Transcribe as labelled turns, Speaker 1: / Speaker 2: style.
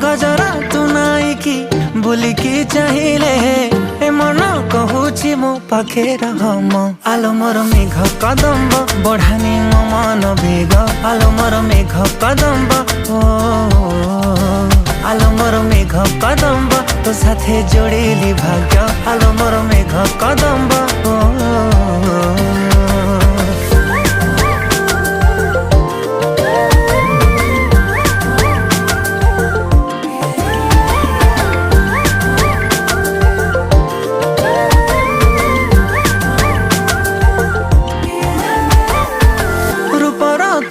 Speaker 1: गजरा तू नाइकी बुलिकी चाहिए ए मन कहूची मो पाखे रह आलो मोर मेघ कदम्ब बढ़ानी मो मन बेग आलो मोर मेघ कदम्ब ओ आलो मोर मेघ कदम्ब तो साथे जोड़ेली भाग्य आलो मोर मेघ कदम्ब।